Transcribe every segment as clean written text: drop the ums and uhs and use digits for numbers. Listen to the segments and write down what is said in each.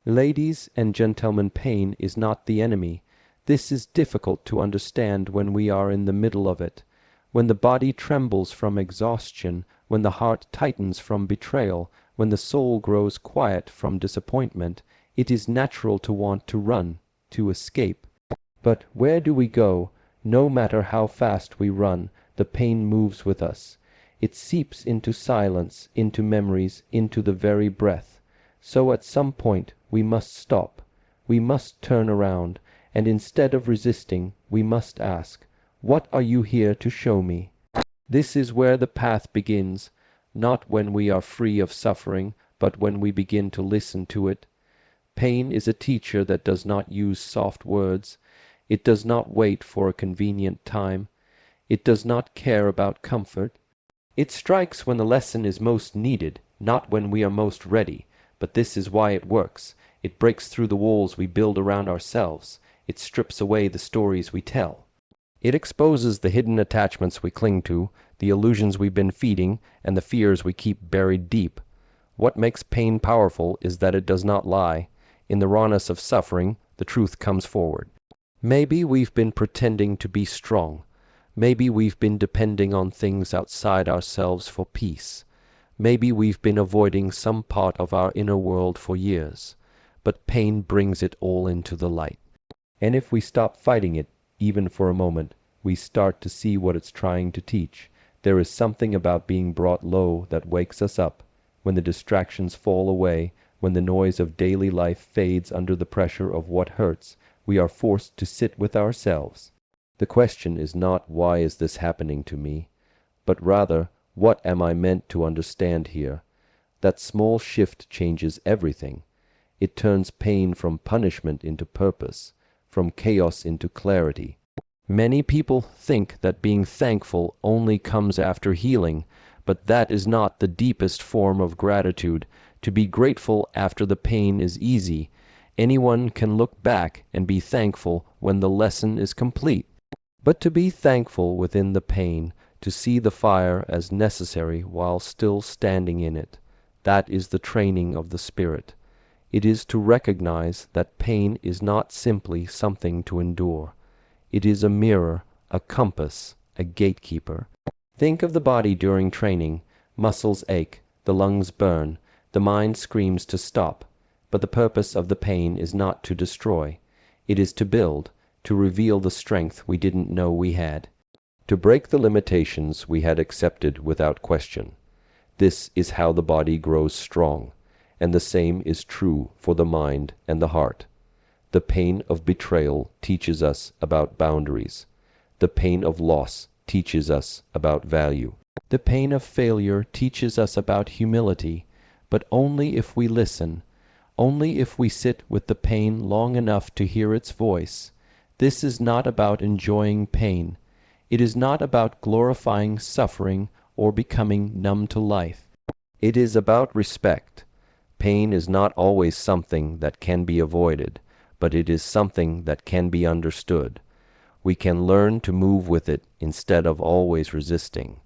Ladies and gentlemen, pain is not the enemy. This is difficult to understand when we are in the middle of it. When the body trembles from exhaustion, when the heart tightens from betrayal, when the soul grows quiet from disappointment, it is natural to want to run, to escape. But where do we go? No matter how fast we run, the pain moves with us. It seeps into silence, into memories, into the very breath. So at some point we must stop. We must turn around, and instead of resisting, we must ask, "What are you here to show me?" This is where the path begins, not when we are free of suffering, but when we begin to listen to it. Pain is a teacher that does not use soft words. It does not wait for a convenient time. It does not care about comfort. It strikes when the lesson is most needed, not when we are most ready. But this is why it works. It breaks through the walls we build around ourselves. It strips away the stories we tell. It exposes the hidden attachments we cling to, the illusions we've been feeding, and the fears we keep buried deep. What makes pain powerful is that it does not lie. In the rawness of suffering, the truth comes forward. Maybe we've been pretending to be strong. Maybe we've been depending on things outside ourselves for peace. Maybe we've been avoiding some part of our inner world for years. But pain brings it all into the light. And if we stop fighting it, even for a moment, we start to see what it's trying to teach. There is something about being brought low that wakes us up. When the distractions fall away, when the noise of daily life fades under the pressure of what hurts, we are forced to sit with ourselves. The question is not, why is this happening to me? But rather, what am I meant to understand here? That small shift changes everything. It turns pain from punishment into purpose, from chaos into clarity. Many people think that being thankful only comes after healing, but that is not the deepest form of gratitude. To be grateful after the pain is easy. Anyone can look back and be thankful when the lesson is complete. But to be thankful within the pain, to see the fire as necessary while still standing in it, that is the training of the spirit. It is to recognize that pain is not simply something to endure. It is a mirror, a compass, a gatekeeper. Think of the body during training. Muscles ache, the lungs burn, the mind screams to stop. But the purpose of the pain is not to destroy. It is to build, to reveal the strength we didn't know we had, to break the limitations we had accepted without question. This is how the body grows strong, and the same is true for the mind and the heart. The pain of betrayal teaches us about boundaries. The pain of loss teaches us about value. The pain of failure teaches us about humility, but only if we listen. Only if we sit with the pain long enough to hear its voice. This is not about enjoying pain. It is not about glorifying suffering or becoming numb to life. It is about respect. Pain is not always something that can be avoided, but it is something that can be understood. We can learn to move with it instead of always resisting.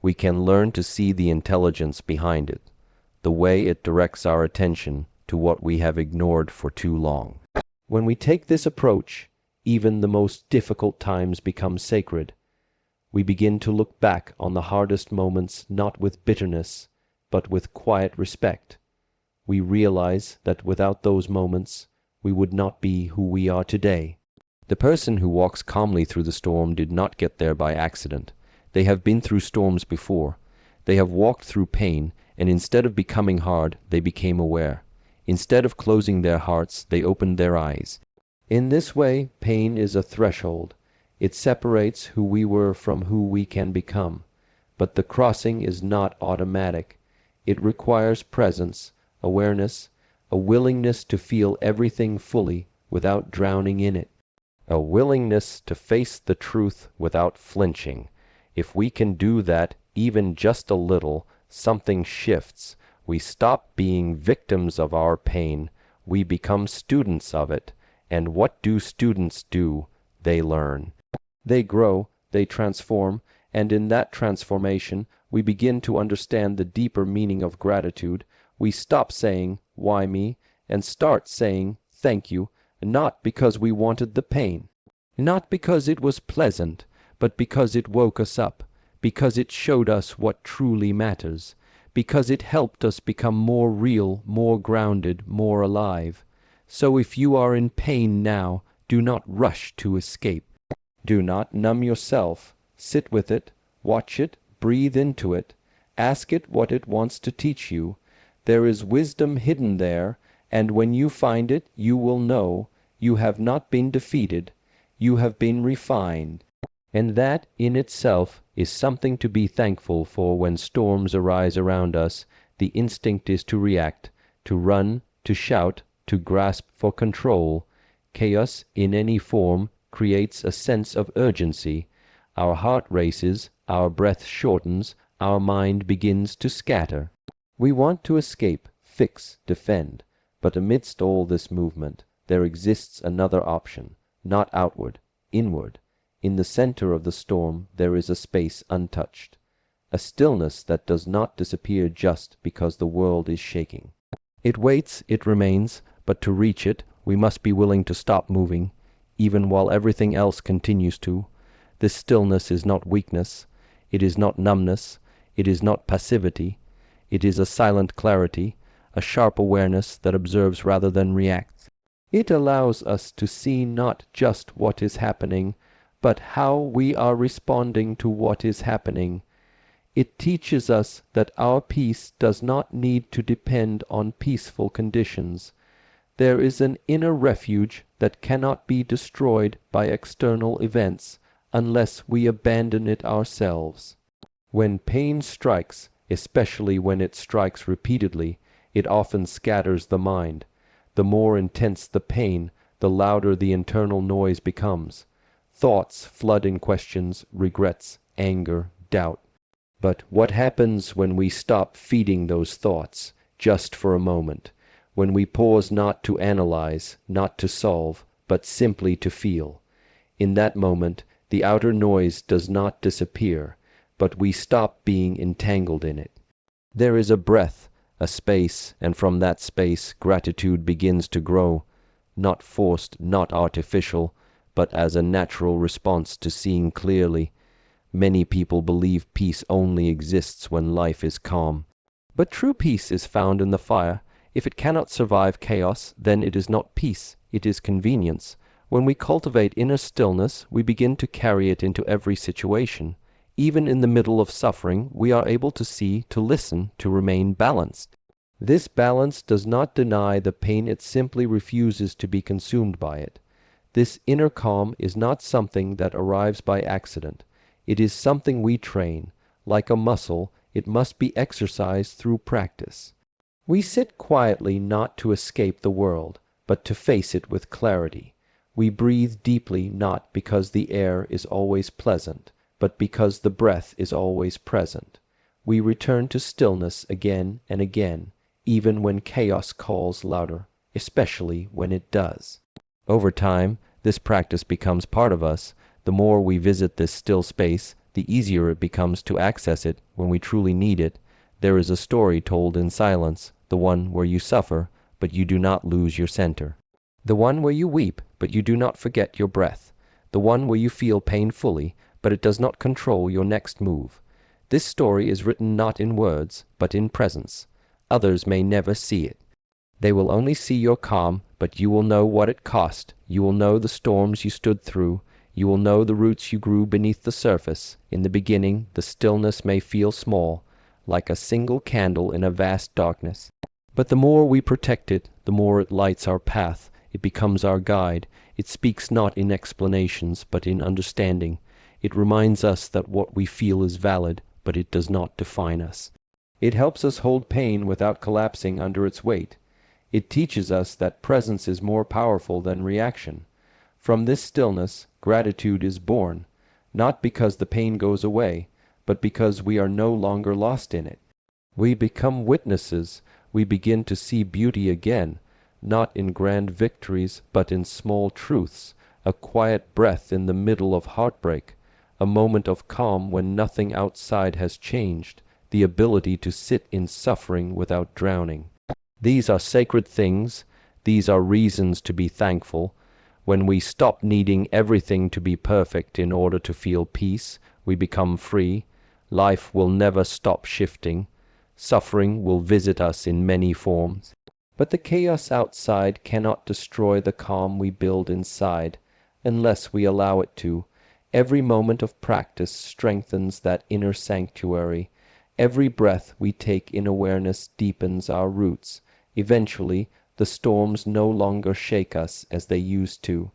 We can learn to see the intelligence behind it, the way it directs our attention to what we have ignored for too long. When we take this approach, even the most difficult times become sacred. We begin to look back on the hardest moments not with bitterness, but with quiet respect. We realize that without those moments, we would not be who we are today. The person who walks calmly through the storm did not get there by accident. They have been through storms before. They have walked through pain, and instead of becoming hard, they became aware. Instead of closing their hearts, they opened their eyes. In this way, pain is a threshold. It separates who we were from who we can become. But the crossing is not automatic. It requires presence, awareness, a willingness to feel everything fully without drowning in it. A willingness to face the truth without flinching. If we can do that, even just a little, something shifts. We stop being victims of our pain. We become students of it. And what do students do? They learn. They grow, they transform, and in that transformation, we begin to understand the deeper meaning of gratitude. We stop saying, "Why me?" and start saying thank you, not because we wanted the pain, not because it was pleasant, but because it woke us up, because it showed us what truly matters, because it helped us become more real, more grounded, more alive. So if you are in pain now, do not rush to escape. Do not numb yourself. Sit with it, watch it, breathe into it, ask it what it wants to teach you. There is wisdom hidden there, and when you find it, you will know you have not been defeated, you have been refined. And that in itself is something to be thankful for. When storms arise around us, the instinct is to react, to run, to shout, to grasp for control. Chaos in any form creates a sense of urgency. Our heart races, our breath shortens, our mind begins to scatter. We want to escape, fix, defend. But amidst all this movement, there exists another option, not outward, inward. In the center of the storm there is a space untouched, a stillness that does not disappear just because the world is shaking. It waits, it remains, but to reach it, we must be willing to stop moving, even while everything else continues to. This stillness is not weakness, it is not numbness, it is not passivity. It is a silent clarity, a sharp awareness that observes rather than reacts. It allows us to see not just what is happening, but how we are responding to what is happening. It teaches us that our peace does not need to depend on peaceful conditions. There is an inner refuge that cannot be destroyed by external events unless we abandon it ourselves. When pain strikes, especially when it strikes repeatedly, it often scatters the mind. The more intense the pain, the louder the internal noise becomes. Thoughts flood in questions, regrets, anger, doubt. But what happens when we stop feeding those thoughts, just for a moment, when we pause not to analyze, not to solve, but simply to feel? In that moment, the outer noise does not disappear, but we stop being entangled in it. There is a breath, a space, and from that space gratitude begins to grow, not forced, not artificial, but as a natural response to seeing clearly. Many people believe peace only exists when life is calm. But true peace is found in the fire. If it cannot survive chaos, then it is not peace, it is convenience. When we cultivate inner stillness, we begin to carry it into every situation. Even in the middle of suffering, we are able to see, to listen, to remain balanced. This balance does not deny the pain, it simply refuses to be consumed by it. This inner calm is not something that arrives by accident. It is something we train. Like a muscle, it must be exercised through practice. We sit quietly not to escape the world, but to face it with clarity. We breathe deeply not because the air is always pleasant, but because the breath is always present. We return to stillness again and again, even when chaos calls louder, especially when it does. Over time, this practice becomes part of us. The more we visit this still space, the easier it becomes to access it when we truly need it. There is a story told in silence, the one where you suffer, but you do not lose your center. The one where you weep, but you do not forget your breath. The one where you feel pain fully, but it does not control your next move. This story is written not in words, but in presence. Others may never see it. They will only see your calm, but you will know what it cost. You will know the storms you stood through. You will know the roots you grew beneath the surface. In the beginning, the stillness may feel small, like a single candle in a vast darkness. But the more we protect it, the more it lights our path. It becomes our guide. It speaks not in explanations, but in understanding. It reminds us that what we feel is valid, but it does not define us. It helps us hold pain without collapsing under its weight. It teaches us that presence is more powerful than reaction. From this stillness, gratitude is born, not because the pain goes away, but because we are no longer lost in it. We become witnesses. We begin to see beauty again, not in grand victories, but in small truths, a quiet breath in the middle of heartbreak, a moment of calm when nothing outside has changed, the ability to sit in suffering without drowning. These are sacred things. These are reasons to be thankful. When we stop needing everything to be perfect in order to feel peace, we become free. Life will never stop shifting. Suffering will visit us in many forms. But the chaos outside cannot destroy the calm we build inside, unless we allow it to. Every moment of practice strengthens that inner sanctuary. Every breath we take in awareness deepens our roots. Eventually, the storms no longer shake us as they used to.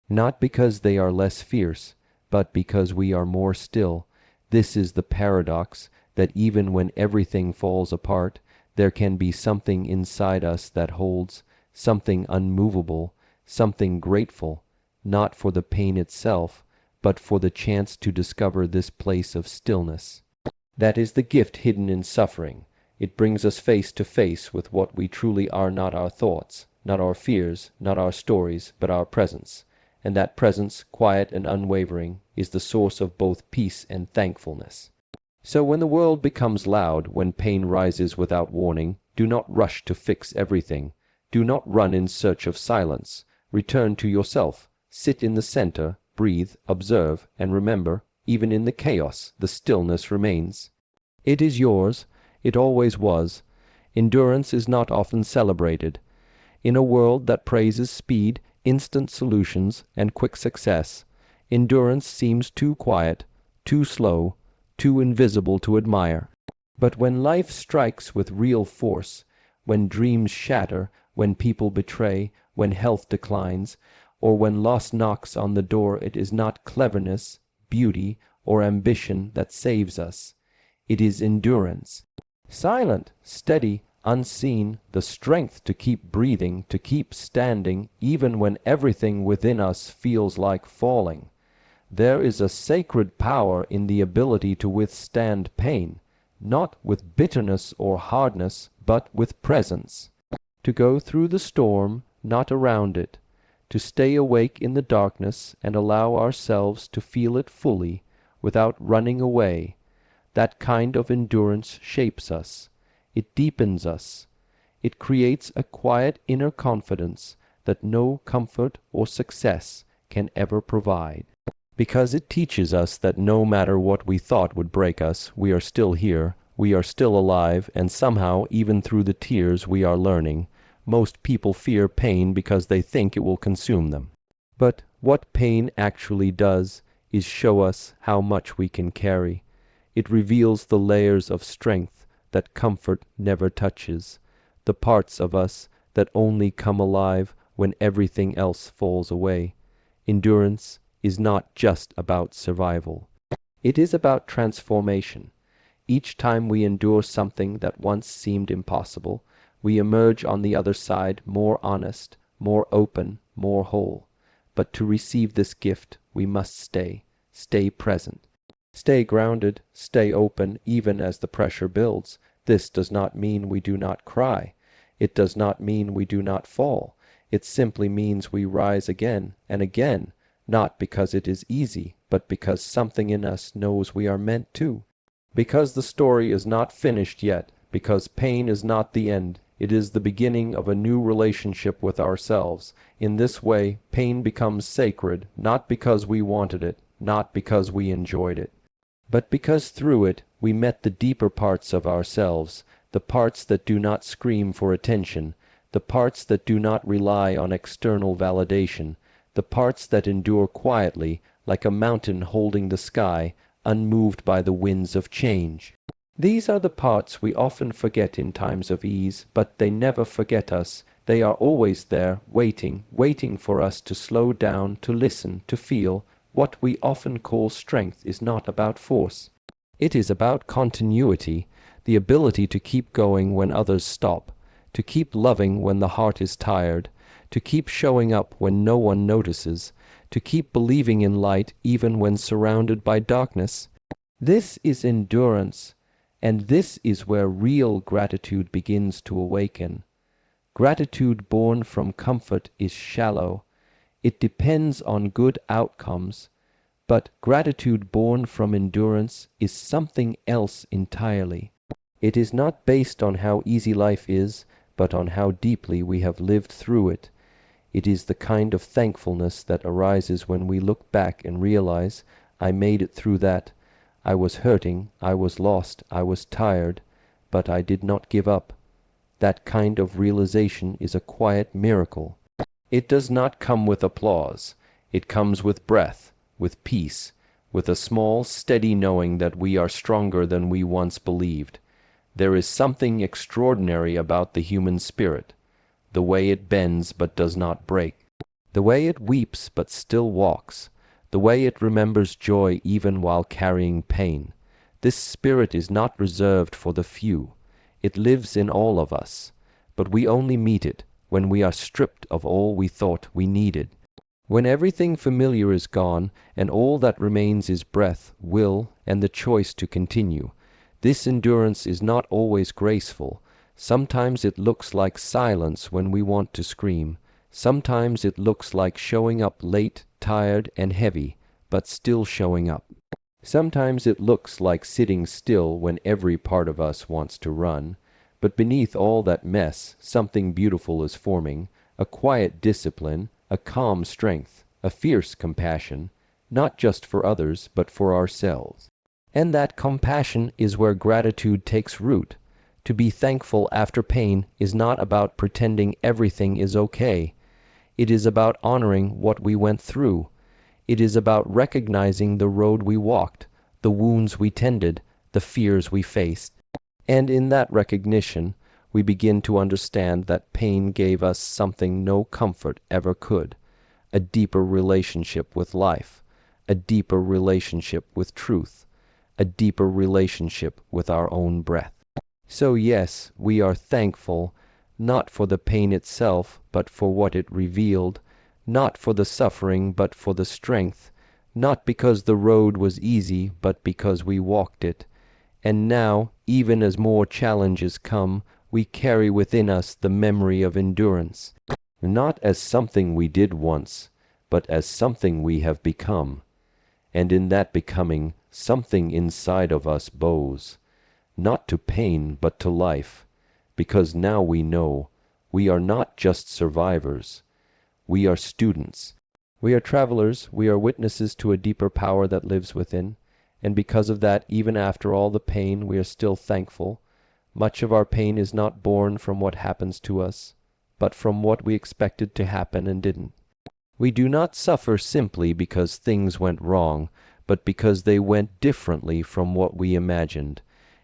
Not because they are less fierce, but because we are more still. This is the paradox, that even when everything falls apart, there can be something inside us that holds, something unmovable, something grateful, not for the pain itself, but for the chance to discover this place of stillness. That is the gift hidden in suffering. It brings us face to face with what we truly are, not our thoughts, not our fears, not our stories, but our presence. And that presence, quiet and unwavering, is the source of both peace and thankfulness. So when the world becomes loud, when pain rises without warning, do not rush to fix everything. Do not run in search of silence. Return to yourself. Sit in the center, breathe, observe, and remember, even in the chaos, the stillness remains. It is yours. It always was. Endurance is not often celebrated. In a world that praises speed, instant solutions, and quick success, endurance seems too quiet, too slow, too invisible to admire. But when life strikes with real force, when dreams shatter, when people betray, when health declines, or when loss knocks on the door, it is not cleverness, beauty, or ambition that saves us. It is endurance. Silent, steady, unseen, the strength to keep breathing, to keep standing, even when everything within us feels like falling. There is a sacred power in the ability to withstand pain, not with bitterness or hardness, but with presence. To go through the storm, not around it. To stay awake in the darkness and allow ourselves to feel it fully, without running away. That kind of endurance shapes us. It deepens us. It creates a quiet inner confidence that no comfort or success can ever provide. Because it teaches us that no matter what we thought would break us, we are still here, we are still alive, and somehow, even through the tears, we are learning. Most people fear pain because they think it will consume them. But what pain actually does is show us how much we can carry. It reveals the layers of strength that comfort never touches, the parts of us that only come alive when everything else falls away. Endurance is not just about survival. It is about transformation. Each time we endure something that once seemed impossible, we emerge on the other side more honest, more open, more whole. But to receive this gift, we must stay present. Stay grounded, stay open, even as the pressure builds. This does not mean we do not cry. It does not mean we do not fall. It simply means we rise again and again, not because it is easy, but because something in us knows we are meant to. Because the story is not finished yet, because pain is not the end, it is the beginning of a new relationship with ourselves. In this way, pain becomes sacred, not because we wanted it, not because we enjoyed it, but because through it we met the deeper parts of ourselves, the parts that do not scream for attention, the parts that do not rely on external validation, the parts that endure quietly, like a mountain holding the sky, unmoved by the winds of change. These are the parts we often forget in times of ease, but they never forget us. They are always there, waiting for us to slow down, to listen, to feel. What we often call strength is not about force. It is about continuity, the ability to keep going when others stop, to keep loving when the heart is tired, to keep showing up when no one notices, to keep believing in light even when surrounded by darkness. This is endurance, and this is where real gratitude begins to awaken. Gratitude born from comfort is shallow. It depends on good outcomes, but gratitude born from endurance is something else entirely. It is not based on how easy life is, but on how deeply we have lived through it. It is the kind of thankfulness that arises when we look back and realize, I made it through that. I was hurting, I was lost, I was tired, but I did not give up. That kind of realization is a quiet miracle. It does not come with applause. It comes with breath, with peace, with a small, steady knowing that we are stronger than we once believed. There is something extraordinary about the human spirit, the way it bends but does not break, the way it weeps but still walks, the way it remembers joy even while carrying pain. This spirit is not reserved for the few. It lives in all of us, but we only meet it when we are stripped of all we thought we needed. When everything familiar is gone, and all that remains is breath, will, and the choice to continue. This endurance is not always graceful. Sometimes it looks like silence when we want to scream. Sometimes it looks like showing up late, tired, and heavy, but still showing up. Sometimes it looks like sitting still when every part of us wants to run. But beneath all that mess, something beautiful is forming, a quiet discipline, a calm strength, a fierce compassion, not just for others, but for ourselves. And that compassion is where gratitude takes root. To be thankful after pain is not about pretending everything is okay. It is about honoring what we went through. It is about recognizing the road we walked, the wounds we tended, the fears we faced. And in that recognition, we begin to understand that pain gave us something no comfort ever could, a deeper relationship with life, a deeper relationship with truth, a deeper relationship with our own breath. So yes, we are thankful, not for the pain itself, but for what it revealed, not for the suffering, but for the strength, not because the road was easy, but because we walked it. And now, even as more challenges come, we carry within us the memory of endurance, not as something we did once, but as something we have become. And in that becoming, something inside of us bows, not to pain, but to life, because now we know we are not just survivors. We are students. We are travelers. We are witnesses to a deeper power that lives within. And because of that, even after all the pain, we are still thankful. Much of our pain is not born from what happens to us, but from what we expected to happen and didn't. We do not suffer simply because things went wrong, but because they went differently from what we imagined.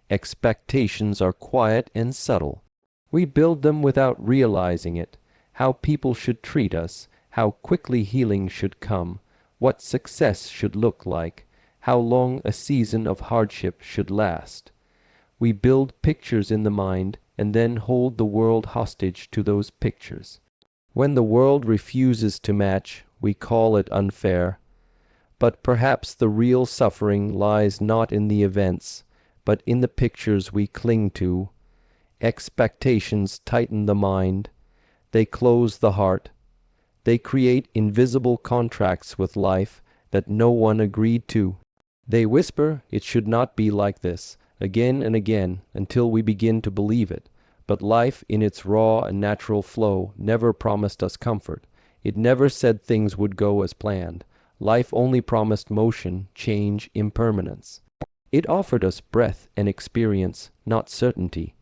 Expectations are quiet and subtle. We build them without realizing it. How people should treat us, how quickly healing should come, what success should look like, how long a season of hardship should last. We build pictures in the mind and then hold the world hostage to those pictures. When the world refuses to match, we call it unfair. But perhaps the real suffering lies not in the events, but in the pictures we cling to. Expectations tighten the mind. They close the heart. They create invisible contracts with life that no one agreed to. They whisper, it should not be like this, again and again, until we begin to believe it. But life, in its raw and natural flow, never promised us comfort. It never said things would go as planned. Life only promised motion, change, impermanence. It offered us breath and experience, not certainty.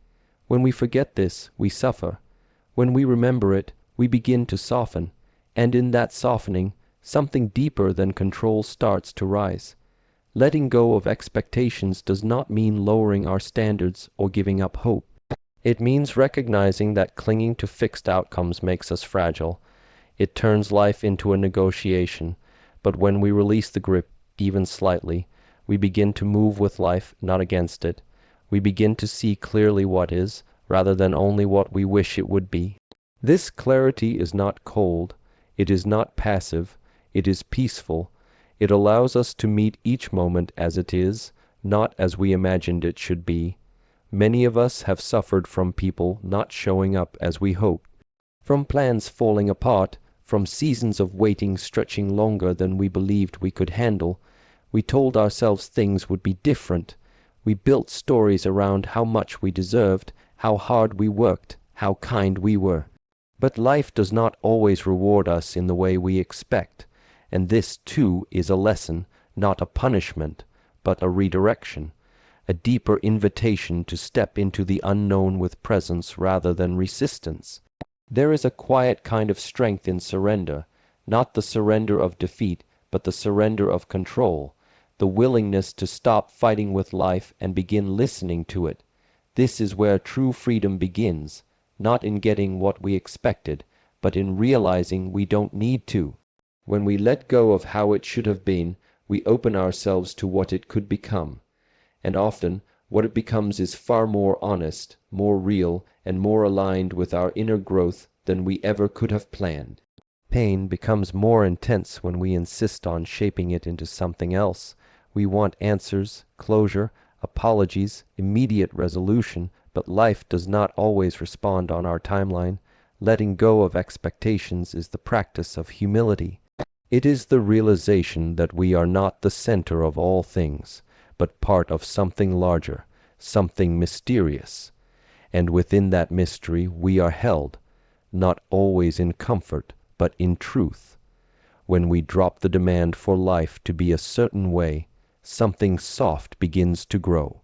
When we forget this, we suffer. When we remember it, we begin to soften. And in that softening, something deeper than control starts to rise. Letting go of expectations does not mean lowering our standards or giving up hope. It means recognizing that clinging to fixed outcomes makes us fragile. It turns life into a negotiation. But when we release the grip, even slightly, we begin to move with life, not against it. We begin to see clearly what is, rather than only what we wish it would be. This clarity is not cold. It is not passive. It is peaceful. It allows us to meet each moment as it is, not as we imagined it should be. Many of us have suffered from people not showing up as we hoped, from plans falling apart, from seasons of waiting stretching longer than we believed we could handle. We told ourselves things would be different. We built stories around how much we deserved, how hard we worked, how kind we were. But life does not always reward us in the way we expect, and this too is a lesson, not a punishment, but a redirection, a deeper invitation to step into the unknown with presence rather than resistance. There is a quiet kind of strength in surrender, not the surrender of defeat, but the surrender of control, the willingness to stop fighting with life and begin listening to it. This is where true freedom begins, not in getting what we expected, but in realizing we don't need to. When we let go of how it should have been, we open ourselves to what it could become. And often, what it becomes is far more honest, more real, and more aligned with our inner growth than we ever could have planned. Pain becomes more intense when we insist on shaping it into something else. We want answers, closure, apologies, immediate resolution, but life does not always respond on our timeline. Letting go of expectations is the practice of humility. It is the realization that we are not the center of all things, but part of something larger, something mysterious. And within that mystery we are held, not always in comfort, but in truth. When we drop the demand for life to be a certain way, something soft begins to grow.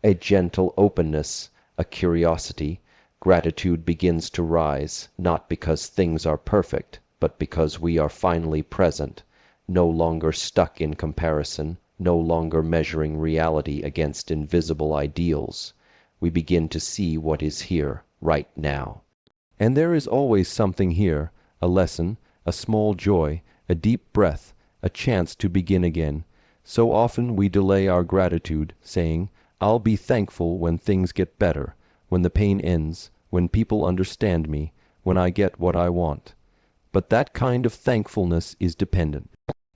A gentle openness, a curiosity, gratitude begins to rise, not because things are perfect, but because we are finally present, no longer stuck in comparison, no longer measuring reality against invisible ideals. We begin to see what is here, right now. And there is always something here, a lesson, a small joy, a deep breath, a chance to begin again. So often we delay our gratitude, saying, "I'll be thankful when things get better, when the pain ends, when people understand me, when I get what I want." But that kind of thankfulness is dependent.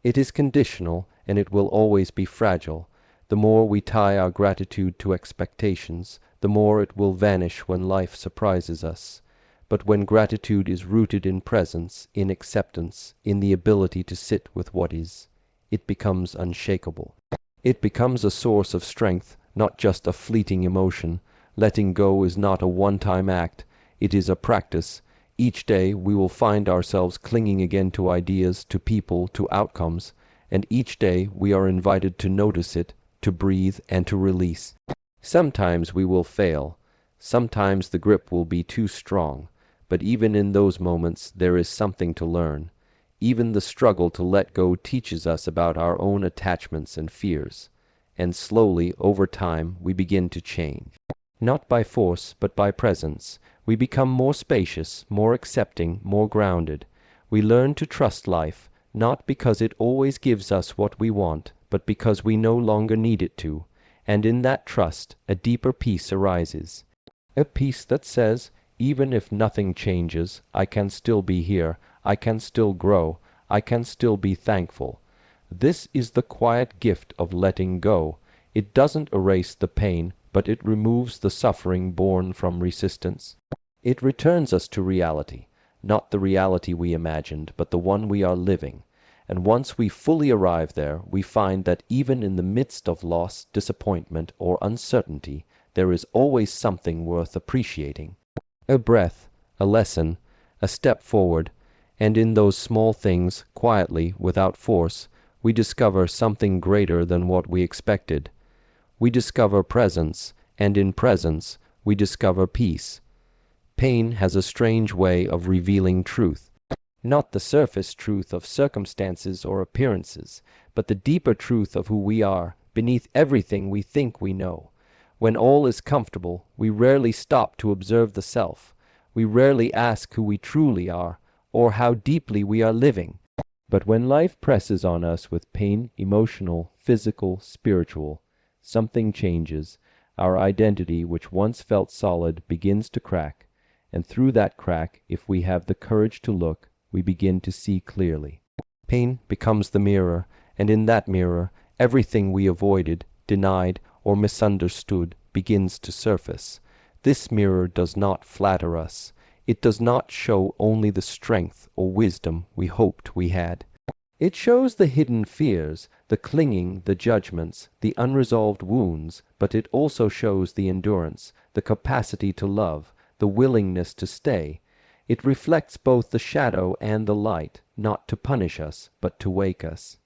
It is conditional, and it will always be fragile. The more we tie our gratitude to expectations, the more it will vanish when life surprises us. But when gratitude is rooted in presence, in acceptance, in the ability to sit with what is, it becomes unshakable. It becomes a source of strength, not just a fleeting emotion. Letting go is not a one-time act, it is a practice. Each day we will find ourselves clinging again to ideas, to people, to outcomes, and each day we are invited to notice it, to breathe, and to release. Sometimes we will fail, sometimes the grip will be too strong, but even in those moments there is something to learn. Even the struggle to let go teaches us about our own attachments and fears, and slowly, over time, we begin to change. Not by force, but by presence. We become more spacious, more accepting, more grounded. We learn to trust life, not because it always gives us what we want, but because we no longer need it to. And in that trust, a deeper peace arises. A peace that says, even if nothing changes, I can still be here, I can still grow, I can still be thankful. This is the quiet gift of letting go. It doesn't erase the pain, but it removes the suffering born from resistance. It returns us to reality, not the reality we imagined, but the one we are living. And once we fully arrive there, we find that even in the midst of loss, disappointment, or uncertainty, there is always something worth appreciating. A breath, a lesson, a step forward, and in those small things, quietly, without force, we discover something greater than what we expected. We discover presence, and in presence, we discover peace. Pain has a strange way of revealing truth. Not the surface truth of circumstances or appearances, but the deeper truth of who we are, beneath everything we think we know. When all is comfortable, we rarely stop to observe the self. We rarely ask who we truly are, or how deeply we are living. But when life presses on us with pain, emotional, physical, spiritual, something changes. Our identity, which once felt solid, begins to crack. And through that crack, if we have the courage to look, we begin to see clearly. Pain becomes the mirror, and in that mirror, everything we avoided, denied, or misunderstood begins to surface. This mirror does not flatter us. It does not show only the strength or wisdom we hoped we had. It shows the hidden fears, the clinging, the judgments, the unresolved wounds, but it also shows the endurance, the capacity to love, the willingness to stay. It reflects both the shadow and the light, not to punish us, but to wake us,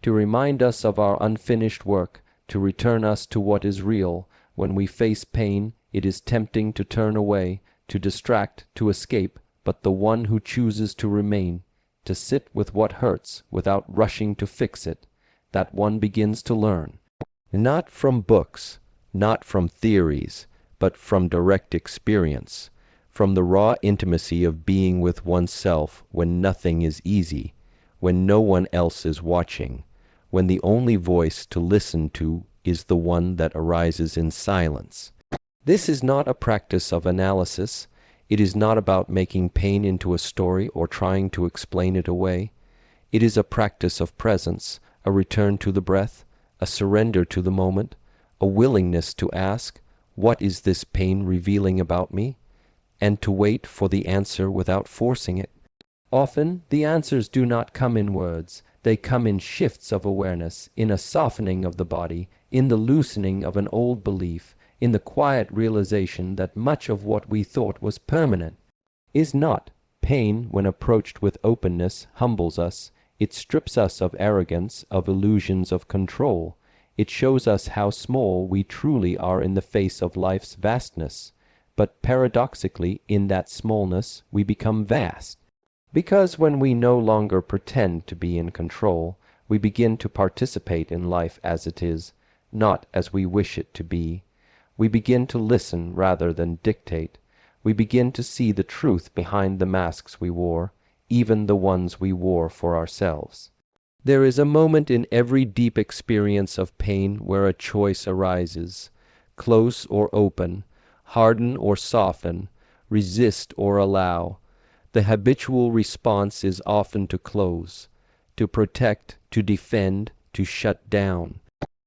to remind us of our unfinished work, to return us to what is real. When we face pain, it is tempting to turn away, to distract, to escape, but the one who chooses to remain, to sit with what hurts without rushing to fix it, that one begins to learn. Not from books, not from theories, but from direct experience, from the raw intimacy of being with oneself when nothing is easy, when no one else is watching, when the only voice to listen to is the one that arises in silence. This is not a practice of analysis. It is not about making pain into a story or trying to explain it away. It is a practice of presence, a return to the breath, a surrender to the moment, a willingness to ask, "What is this pain revealing about me?" and to wait for the answer without forcing it. Often the answers do not come in words. They come in shifts of awareness, in a softening of the body, in the loosening of an old belief, in the quiet realization that much of what we thought was permanent is not. Pain, when approached with openness, humbles us. It strips us of arrogance, of illusions of control. It shows us how small we truly are in the face of life's vastness. But paradoxically, in that smallness, we become vast. Because when we no longer pretend to be in control, we begin to participate in life as it is, not as we wish it to be. We begin to listen rather than dictate. We begin to see the truth behind the masks we wore, even the ones we wore for ourselves. There is a moment in every deep experience of pain where a choice arises: close or open, harden or soften, resist or allow. The habitual response is often to close, to protect, to defend, to shut down.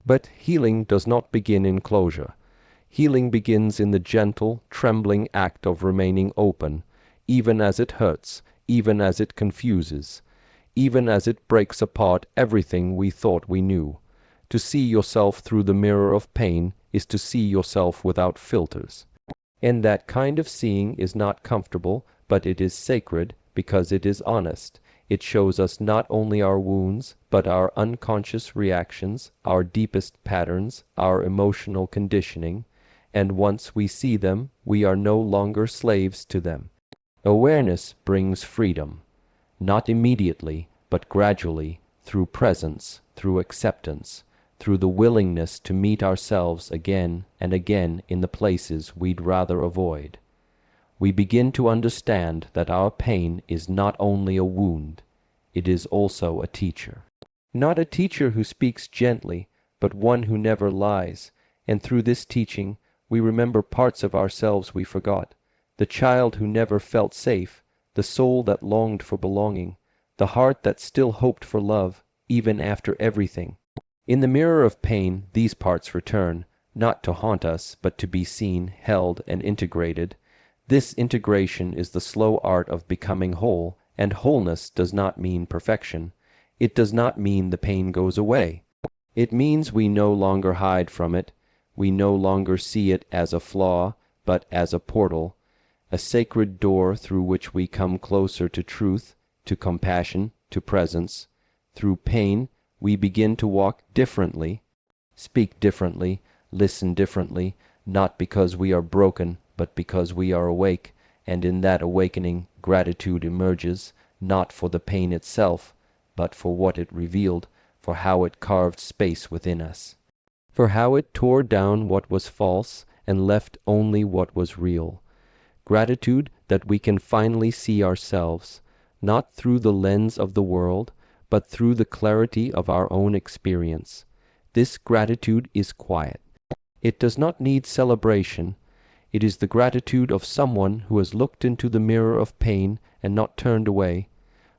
But healing does not begin in closure. Healing begins in the gentle, trembling act of remaining open, even as it hurts, even as it confuses, even as it breaks apart everything we thought we knew. To see yourself through the mirror of pain is to see yourself without filters. And that kind of seeing is not comfortable, but it is sacred because it is honest. It shows us not only our wounds, but our unconscious reactions, our deepest patterns, our emotional conditioning, and once we see them, we are no longer slaves to them. Awareness brings freedom, not immediately, but gradually, through presence, through acceptance, through the willingness to meet ourselves again and again in the places we'd rather avoid. We begin to understand that our pain is not only a wound, it is also a teacher. Not a teacher who speaks gently, but one who never lies, and through this teaching we remember parts of ourselves we forgot, the child who never felt safe, the soul that longed for belonging, the heart that still hoped for love, even after everything. In the mirror of pain, these parts return, not to haunt us, but to be seen, held, and integrated. This integration is the slow art of becoming whole, and wholeness does not mean perfection. It does not mean the pain goes away. It means we no longer hide from it. We no longer see it as a flaw, but as a portal, a sacred door through which we come closer to truth, to compassion, to presence. Through pain, we begin to walk differently, speak differently, listen differently, not because we are broken, but because we are awake, and in that awakening gratitude emerges, not for the pain itself, but for what it revealed, for how it carved space within us, for how it tore down what was false and left only what was real. Gratitude that we can finally see ourselves, not through the lens of the world, but through the clarity of our own experience. This gratitude is quiet. It does not need celebration. It is the gratitude of someone who has looked into the mirror of pain and not turned away,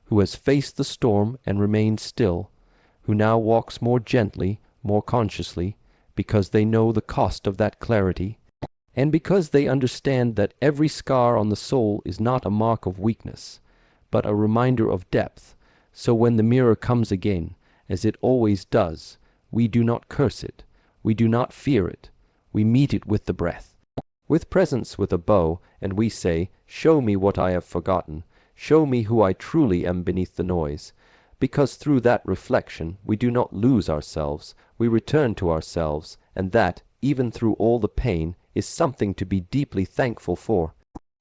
who has faced the storm and remained still, who now walks more gently, more consciously, because they know the cost of that clarity, and because they understand that every scar on the soul is not a mark of weakness, but a reminder of depth. So when the mirror comes again, as it always does, we do not curse it, we do not fear it, we meet it with the breath. with presence with a bow, and we say, "Show me what I have forgotten. Show me who I truly am beneath the noise." Because through that reflection we do not lose ourselves, we return to ourselves, and that, even through all the pain, is something to be deeply thankful for.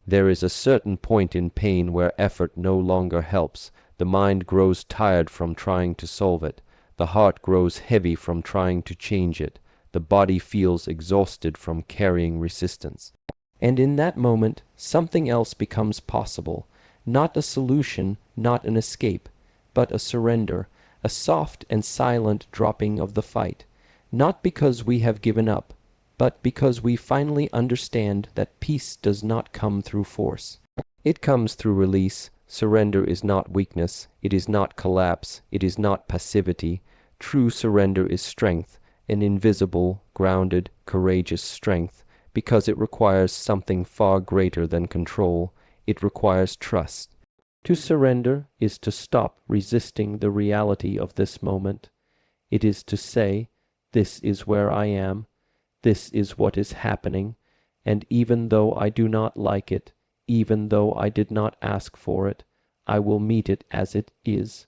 There is a certain point in pain where effort no longer helps. The mind grows tired from trying to solve it. The heart grows heavy from trying to change it. The body feels exhausted from carrying resistance. And in that moment, something else becomes possible. Not a solution, not an escape, but a surrender, a soft and silent dropping of the fight. Not because we have given up, but because we finally understand that peace does not come through force. It comes through release. Surrender is not weakness, it is not collapse, it is not passivity. True surrender is strength, an invisible, grounded, courageous strength, because it requires something far greater than control. It requires trust. To surrender is to stop resisting the reality of this moment. It is to say, "This is where I am, this is what is happening, and even though I do not like it, even though I did not ask for it, I will meet it as it is."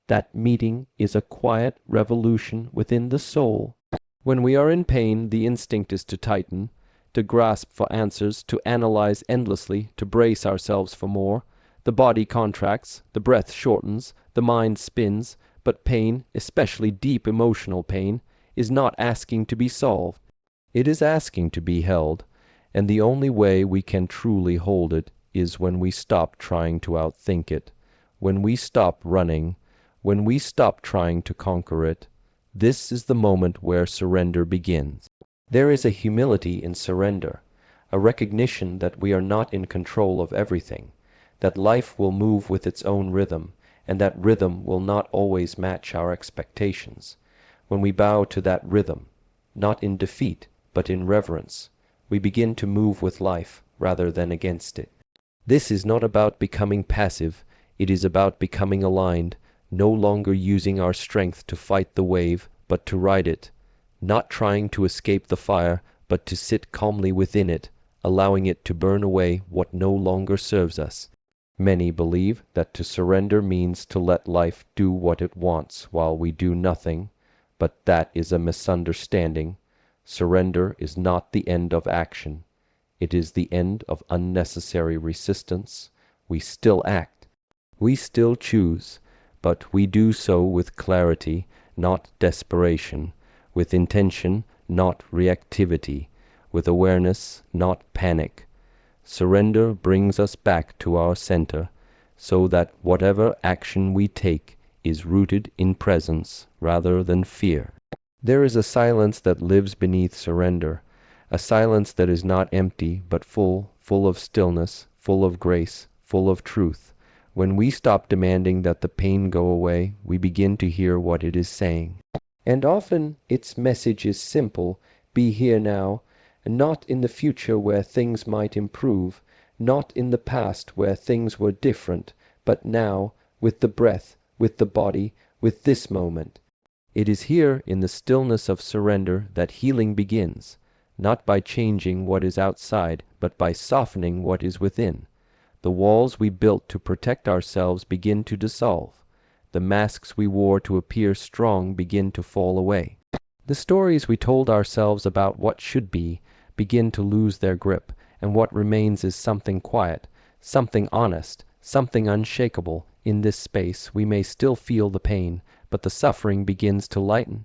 That meeting is a quiet revolution within the soul. When we are in pain, the instinct is to tighten, to grasp for answers, to analyze endlessly, to brace ourselves for more. The body contracts, the breath shortens, the mind spins, but pain, especially deep emotional pain, is not asking to be solved. It is asking to be held, and the only way we can truly hold it is when we stop trying to outthink it, when we stop running, when we stop trying to conquer it. This is the moment where surrender begins. There is a humility in surrender, a recognition that we are not in control of everything, that life will move with its own rhythm, and that rhythm will not always match our expectations. When we bow to that rhythm, not in defeat, but in reverence, we begin to move with life rather than against it. This is not about becoming passive, it is about becoming aligned, no longer using our strength to fight the wave, but to ride it, not trying to escape the fire, but to sit calmly within it, allowing it to burn away what no longer serves us. Many believe that to surrender means to let life do what it wants while we do nothing, but that is a misunderstanding. Surrender is not the end of action. It is the end of unnecessary resistance. We still act. We still choose, but we do so with clarity, not desperation, with intention, not reactivity, with awareness, not panic. Surrender brings us back to our center, so that whatever action we take is rooted in presence rather than fear. There is a silence that lives beneath surrender, a silence that is not empty but full of stillness, full of grace, full of truth. When we stop demanding that the pain go away, we begin to hear what it is saying. And often its message is simple: be here now, not in the future where things might improve, not in the past where things were different, but now, with the breath, with the body, with this moment. It is here in the stillness of surrender that healing begins, not by changing what is outside, but by softening what is within. The walls we built to protect ourselves begin to dissolve. The masks we wore to appear strong begin to fall away. The stories we told ourselves about what should be begin to lose their grip, and what remains is something quiet, something honest, something unshakable. In this space we may still feel the pain, but the suffering begins to lighten.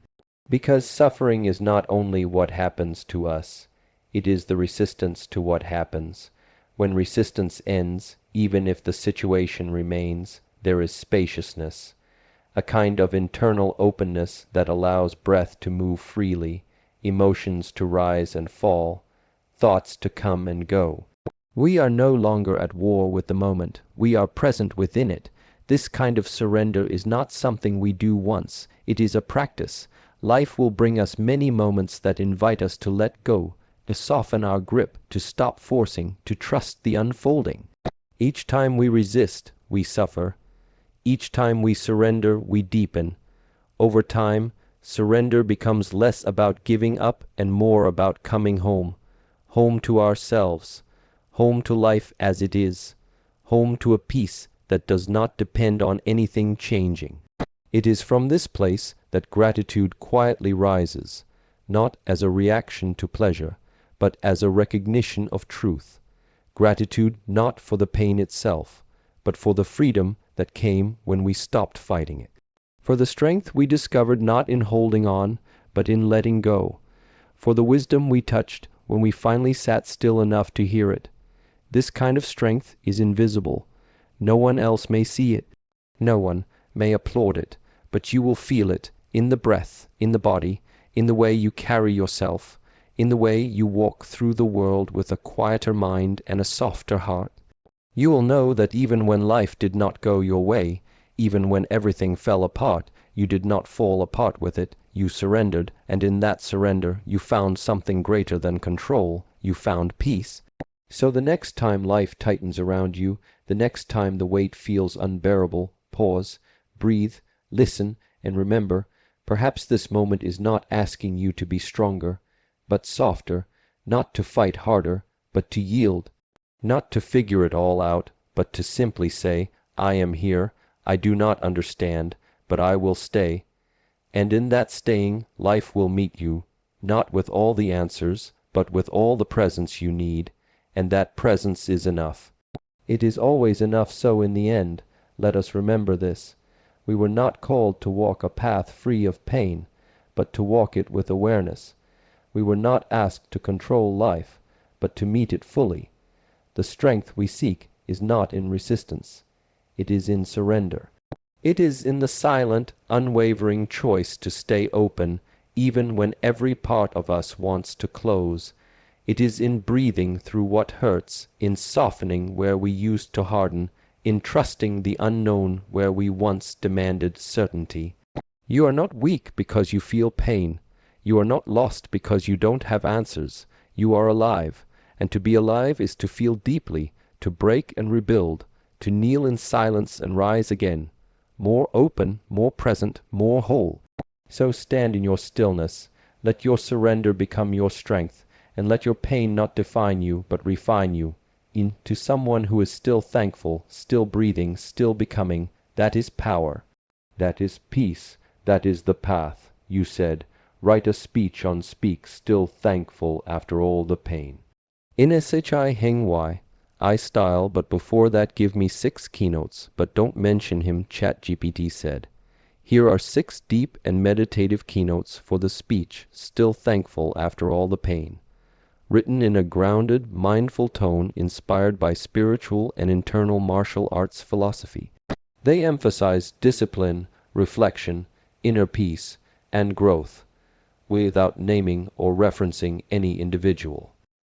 Because suffering is not only what happens to us, it is the resistance to what happens. When resistance ends, even if the situation remains, there is spaciousness, a kind of internal openness that allows breath to move freely, emotions to rise and fall, thoughts to come and go. We are no longer at war with the moment, we are present within it. This kind of surrender is not something we do once, it is a practice. Life will bring us many moments that invite us to let go, to soften our grip, to stop forcing, to trust the unfolding. Each time we resist, we suffer. Each time we surrender, we deepen. Over time, surrender becomes less about giving up and more about coming home. home to ourselves, home to life as it is, home to a peace that does not depend on anything changing. It is from this place that gratitude quietly rises, not as a reaction to pleasure, but as a recognition of truth. Gratitude not for the pain itself, but for the freedom that came when we stopped fighting it. For the strength we discovered not in holding on, but in letting go. For the wisdom we touched when we finally sat still enough to hear it. This kind of strength is invisible. No one else may see it. No one may applaud it, but you will feel it in the breath, in the body, in the way you carry yourself, in the way you walk through the world with a quieter mind and a softer heart. You will know that even when life did not go your way, even when everything fell apart, you did not fall apart with it, you surrendered, and in that surrender you found something greater than control, you found peace. So the next time life tightens around you, the next time the weight feels unbearable, pause, breathe, listen, and remember, perhaps this moment is not asking you to be stronger, but softer, not to fight harder, but to yield, not to figure it all out, but to simply say, I am here, I do not understand, but I will stay. And in that staying, life will meet you, not with all the answers, but with all the presence you need, and that presence is enough. It is always enough so in the end. Let us remember this. We were not called to walk a path free of pain, but to walk it with awareness. We were not asked to control life, but to meet it fully. The strength we seek is not in resistance. It is in surrender. It is in the silent, unwavering choice to stay open, even when every part of us wants to close. It is in breathing through what hurts, in softening where we used to harden, in trusting the unknown where we once demanded certainty. You are not weak because you feel pain. You are not lost because you don't have answers. You are alive, and to be alive is to feel deeply, to break and rebuild, to kneel in silence and rise again, more open, more present, more whole. So stand in your stillness, let your surrender become your strength, and let your pain not define you, but refine you into someone who is still thankful, still breathing, still becoming. That is power. That is peace. That is the path. You said, write a speech on speak, still thankful after all the pain. In SHI Heng Wai, I style, but before that give me 6 keynotes, but don't mention him, ChatGPT said. Here are 6 deep and meditative keynotes for the speech, still thankful after all the pain. Written in a grounded, mindful tone inspired by spiritual and internal martial arts philosophy. They emphasize discipline, reflection, inner peace, and growth, without naming or referencing any individual.